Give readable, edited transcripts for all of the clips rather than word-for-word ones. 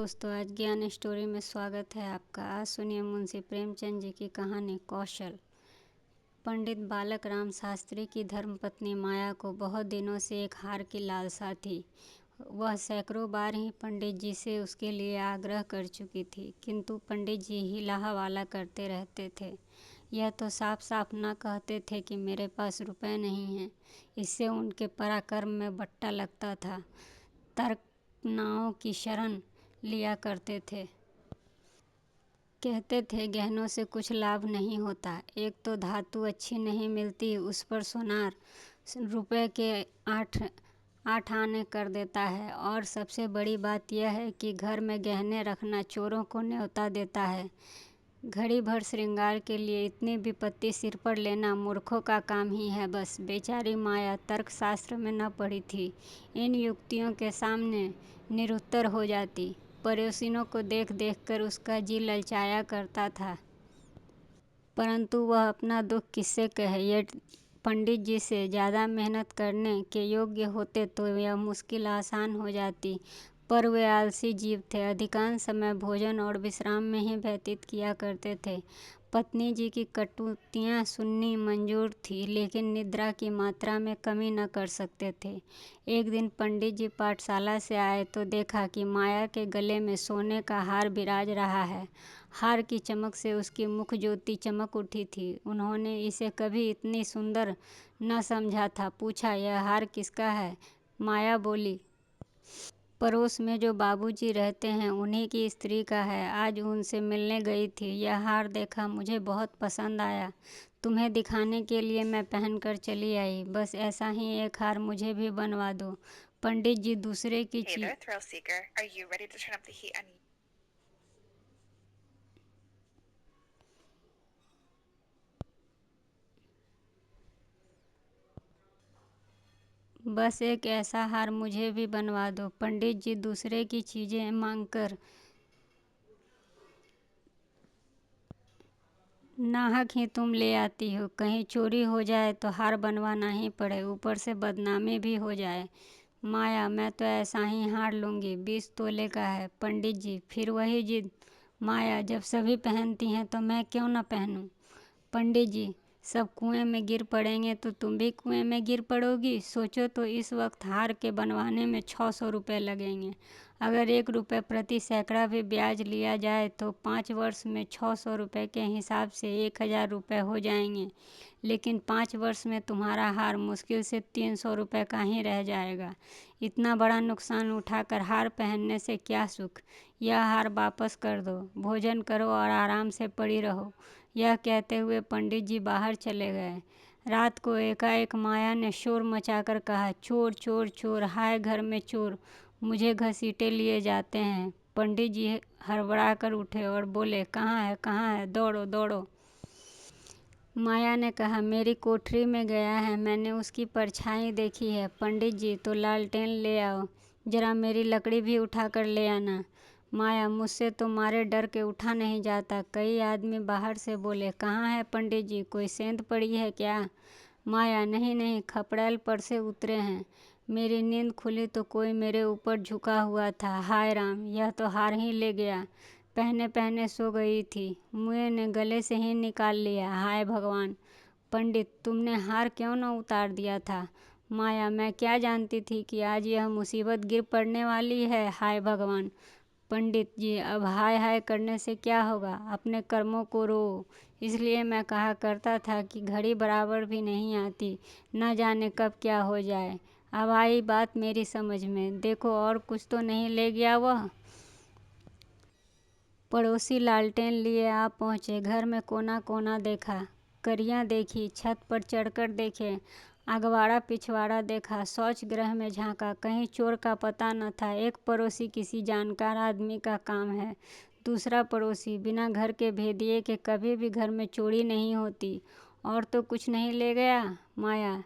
दोस्तों, आज ज्ञान स्टोरी में स्वागत है आपका। आज सुनिए मुंशी प्रेमचंद जी की कहानी कौशल। पंडित बालक राम शास्त्री की धर्मपत्नी माया को बहुत दिनों से एक हार की लालसा थी। वह सैकड़ों बार ही पंडित जी से उसके लिए आग्रह कर चुकी थी, किंतु पंडित जी हिला हवाला करते रहते थे। यह तो साफ साफ न कहते थे कि मेरे पास रुपए नहीं हैं। इससे उनके पराक्रम में बट्टा लगता था। तर्कनाओं की शरण लिया करते थे। कहते थे गहनों से कुछ लाभ नहीं होता। एक तो धातु अच्छी नहीं मिलती, उस पर सोनार रुपए के आठ आठ आने कर देता है। और सबसे बड़ी बात यह है कि घर में गहने रखना चोरों को न्योता देता है। घड़ी भर श्रृंगार के लिए इतनी विपत्ति सिर पर लेना मूर्खों का काम ही है। बस बेचारी माया तर्कशास्त्र में न पढ़ी थी। इन युक्तियों के सामने निरुत्तर हो जाती। पड़ोसियों को देख देख कर उसका जी ललचाया करता था, परंतु वह अपना दुख किससे कहे। यदि पंडित जी से ज़्यादा मेहनत करने के योग्य होते तो यह मुश्किल आसान हो जाती। पर वे आलसी जीव थे। अधिकांश समय भोजन और विश्राम में ही व्यतीत किया करते थे। पत्नी जी की कटुतियाँ सुननी मंजूर थी, लेकिन निद्रा की मात्रा में कमी न कर सकते थे। एक दिन पंडित जी पाठशाला से आए तो देखा कि माया के गले में सोने का हार बिराज रहा है। हार की चमक से उसकी मुख ज्योति चमक उठी थी। उन्होंने इसे कभी इतनी सुंदर न समझा था। पूछा, यह हार किसका है? माया बोली, पड़ोस में जो बाबूजी रहते हैं उन्हीं की स्त्री का है। आज उनसे मिलने गई थी। यह हार देखा, मुझे बहुत पसंद आया। तुम्हें दिखाने के लिए मैं पहनकर चली आई। बस ऐसा ही एक हार मुझे भी बनवा दो। पंडित जी दूसरे की Hey चीज there, thrill seeker. Are you ready to turn up the heat on बस एक ऐसा हार मुझे भी बनवा दो। पंडित जी दूसरे की चीजें मांगकर नाहक ही तुम ले आती हो। कहीं चोरी हो जाए तो हार बनवाना ही पड़े, ऊपर से बदनामी भी हो जाए। माया, मैं तो ऐसा ही हार लूँगी। 20 तोले का है। पंडित जी फिर वही जिद। माया, जब सभी पहनती हैं तो मैं क्यों न पहनूं? पंडित जी, सब कुएं में गिर पड़ेंगे तो तुम भी कुएं में गिर पड़ोगी। सोचो तो, इस वक्त हार के बनवाने में 600 रुपये लगेंगे। अगर 1 रुपये प्रति सैकड़ा भी ब्याज लिया जाए तो 5 वर्ष में 600 रुपये के हिसाब से 1000 रुपये हो जाएंगे। लेकिन 5 वर्ष में तुम्हारा हार मुश्किल से 300 रुपये का ही रह जाएगा। इतना बड़ा नुकसान उठाकर हार पहनने से क्या सुख। यह हार वापस कर दो, भोजन करो और आराम से पड़ी रहो। यह कहते हुए पंडित जी बाहर चले गए। रात को एकाएक माया ने शोर मचाकर कहा, चोर चोर चोर, हाय घर में चोर, मुझे घसीटे लिए जाते हैं। पंडित जी हड़बड़ा कर उठे और बोले, कहाँ है, दौड़ो दौड़ो। माया ने कहा, मेरी कोठरी में गया है, मैंने उसकी परछाई देखी है। पंडित जी, तो लालटेन ले आओ, जरा मेरी लकड़ी भी उठा कर ले आना। माया, मुझसे तो मारे डर के उठा नहीं जाता। कई आदमी बाहर से बोले, कहाँ है पंडित जी, कोई सेंध पड़ी है क्या? माया, नहीं नहीं, खपड़ैल पर से उतरे हैं। मेरी नींद खुली तो कोई मेरे ऊपर झुका हुआ था। हाय राम, यह तो हार ही ले गया। पहने पहने सो गई थी, मुँह ने गले से ही निकाल लिया। हाय भगवान। पंडित, तुमने हार क्यों न उतार दिया था? माया, मैं क्या जानती थी कि आज यह मुसीबत गिर पड़ने वाली है। हाय भगवान। पंडित जी, अब हाय हाय करने से क्या होगा, अपने कर्मों को रो। इसलिए मैं कहा करता था कि घड़ी बराबर भी नहीं आती, न जाने कब क्या हो जाए। अब आई बात मेरी समझ में। देखो, और कुछ तो नहीं ले गया वह? पड़ोसी लालटेन लिए आ पहुँचे। घर में कोना कोना देखा, करियाँ देखी, छत पर चढ़कर देखे, अगवाड़ा पिछवाड़ा देखा, शौच गृह में झांका, कहीं चोर का पता न था। एक पड़ोसी किसी जानकार आदमी का काम है। दूसरा पड़ोसी बिना घर के भेदिए के कभी भी घर में चोरी नहीं होती। और तो कुछ नहीं ले गया? माया,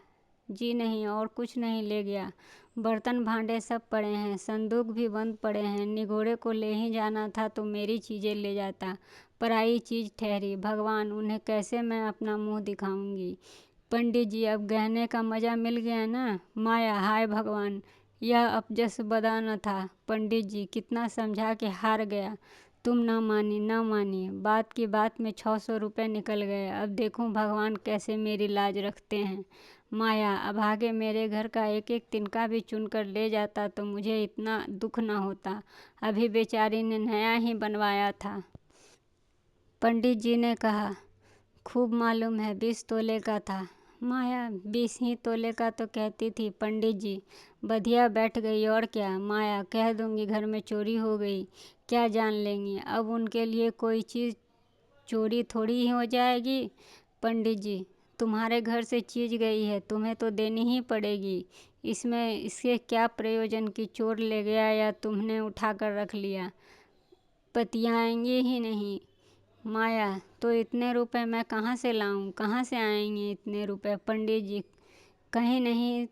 जी नहीं, और कुछ नहीं ले गया। बर्तन भांडे सब पड़े हैं, संदूक भी बंद पड़े हैं। निगोड़े को ले ही जाना था तो मेरी चीज़ें ले जाता, पराई चीज़ ठहरी। भगवान, उन्हें कैसे मैं अपना मुंह दिखाऊंगी? पंडित जी, अब गहने का मज़ा मिल गया ना? माया, हाय भगवान, यह अपजस बदा न था। पंडित जी कितना समझा के हार गया। तुम न मानी। बात की बात में 600 रुपये निकल गए। अब देखूं भगवान कैसे मेरी लाज रखते हैं। माया, अभागे मेरे घर का एक एक तिनका भी चुन कर ले जाता तो मुझे इतना दुख न होता। अभी बेचारी ने नया ही बनवाया था। पंडित जी ने कहा, खूब मालूम है 20 तोले का था। माया, 20 ही तोले का तो कहती थी। पंडित जी, बधिया बैठ गई और क्या। माया, कह दूंगी घर में चोरी हो गई, क्या जान लेंगी। अब उनके लिए कोई चीज़ चोरी थोड़ी ही हो जाएगी। पंडित जी, तुम्हारे घर से चीज़ गई है, तुम्हें तो देनी ही पड़ेगी। इसमें इसके क्या प्रयोजन कि चोर ले गया या तुमने उठा कर रख लिया, पतियाएंगे ही नहीं। माया, तो इतने रुपए मैं कहाँ से लाऊं, कहाँ से आएंगे इतने रुपए। पंडित जी, कहीं नहीं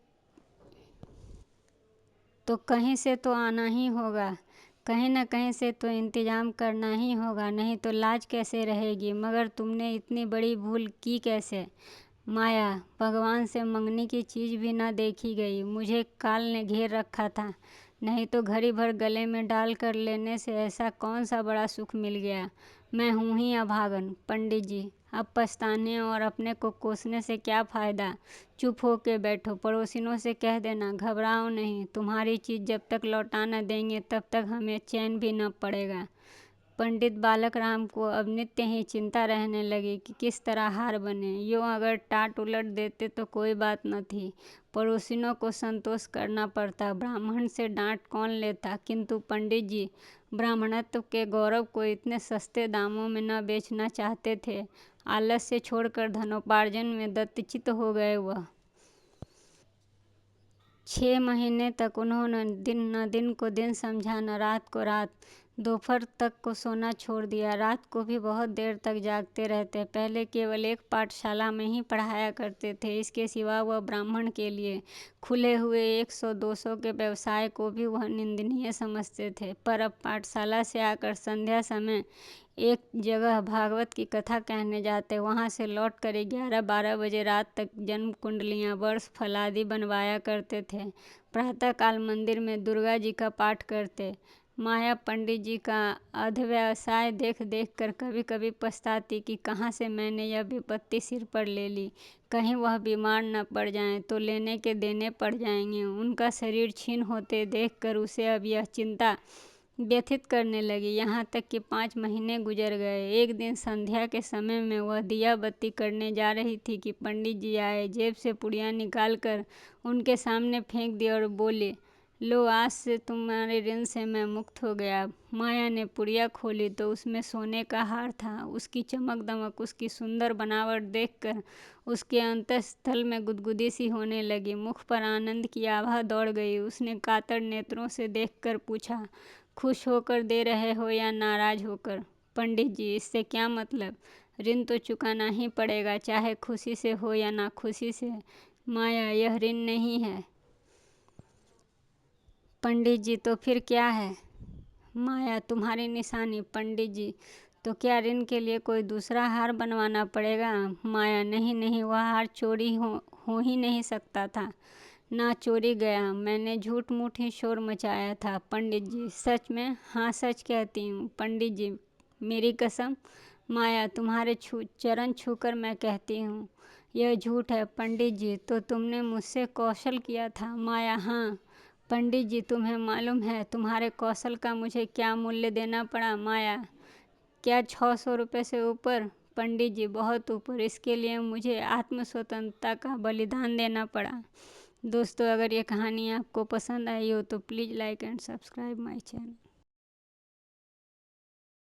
तो कहीं से तो आना ही होगा, कहीं न कहीं से तो इंतज़ाम करना ही होगा, नहीं तो लाज कैसे रहेगी। मगर तुमने इतनी बड़ी भूल की कैसे। माया, भगवान से मंगनी की चीज़ भी न देखी गई। मुझे काल ने घेर रखा था, नहीं तो घड़ी भर गले में डाल कर लेने से ऐसा कौन सा बड़ा सुख मिल गया। मैं हूँ ही अभागन। पंडित जी, अब पछताने और अपने को कोसने से क्या फ़ायदा। चुप हो के बैठो, पड़ोसिनों से कह देना, घबराओ नहीं, तुम्हारी चीज़ जब तक लौटा न देंगे तब तक हमें चैन भी न पड़ेगा। पंडित बालक राम को अब नित्य ही चिंता रहने लगी कि किस तरह हार बने। यूँ अगर टाट उलट देते तो कोई बात न थी, पड़ोसिनों को संतोष करना पड़ता, ब्राह्मण से डांट कौन लेता। किंतु पंडित जी ब्राह्मणत्व के गौरव को इतने सस्ते दामों में न बेचना चाहते थे। आलस्य छोड़कर धनोपार्जन में दत्तचित्त हो गए वह। 6 महीने तक उन्होंने दिन को दिन समझा, न रात को रात। दोपहर तक को सोना छोड़ दिया, रात को भी बहुत देर तक जागते रहते। पहले केवल एक पाठशाला में ही पढ़ाया करते थे, इसके सिवा वह ब्राह्मण के लिए खुले हुए 100-200 के व्यवसाय को भी वह निंदनीय समझते थे। पर अब पाठशाला से आकर संध्या समय एक जगह भागवत की कथा कहने जाते, वहाँ से लौटकर 11-12 बजे रात तक जन्म कुंडलियाँ, वर्ष फल आदि बनवाया करते थे। प्रातःकाल मंदिर में दुर्गा जी का पाठ करते। माया पंडित जी का अध्यवसाय देख देख कर कभी कभी पछताती कि कहाँ से मैंने यह विपत्ति सिर पर ले ली। कहीं वह बीमार न पड़ जाएं तो लेने के देने पड़ जाएंगे। उनका शरीर क्षीण होते देख कर उसे अब यह चिंता व्यथित करने लगी। यहाँ तक कि 5 महीने गुजर गए। एक दिन संध्या के समय में वह दिया बत्ती करने जा रही थी कि पंडित जी आए, जेब से पुड़िया निकाल कर उनके सामने फेंक दी और बोले, लो, आज से तुम्हारे ऋण से मैं मुक्त हो गया। माया ने पुड़िया खोली तो उसमें सोने का हार था। उसकी चमक दमक, उसकी सुंदर बनावट देखकर उसके अंतःस्थल में गुदगुदी सी होने लगी। मुख पर आनंद की आभा दौड़ गई। उसने कातर नेत्रों से देखकर पूछा, खुश होकर दे रहे हो या नाराज होकर। पंडित जी, इससे क्या मतलब, ऋण तो चुकाना ही पड़ेगा, चाहे खुशी से हो या ना खुशी से। माया, यह ऋण नहीं है। पंडित जी, तो फिर क्या है। माया, तुम्हारी निशानी। पंडित जी, तो क्या ऋण के लिए कोई दूसरा हार बनवाना पड़ेगा। माया, नहीं, वह हार चोरी हो ही नहीं सकता था। ना चोरी गया, मैंने झूठ मूठ ही शोर मचाया था। पंडित जी, सच में। हाँ, सच कहती हूँ। पंडित जी, मेरी कसम। माया, तुम्हारे चरण छूकर मैं कहती हूँ यह झूठ है। पंडित जी, तो तुमने मुझसे कौशल किया था। माया, हाँ। पंडित जी, तुम्हें मालूम है तुम्हारे कौशल का मुझे क्या मूल्य देना पड़ा। माया, क्या 600 रुपये से ऊपर। पंडित जी, बहुत ऊपर। इसके लिए मुझे आत्म स्वतंत्रता का बलिदान देना पड़ा। दोस्तों, अगर ये कहानी आपको पसंद आई हो तो please like and subscribe my channel.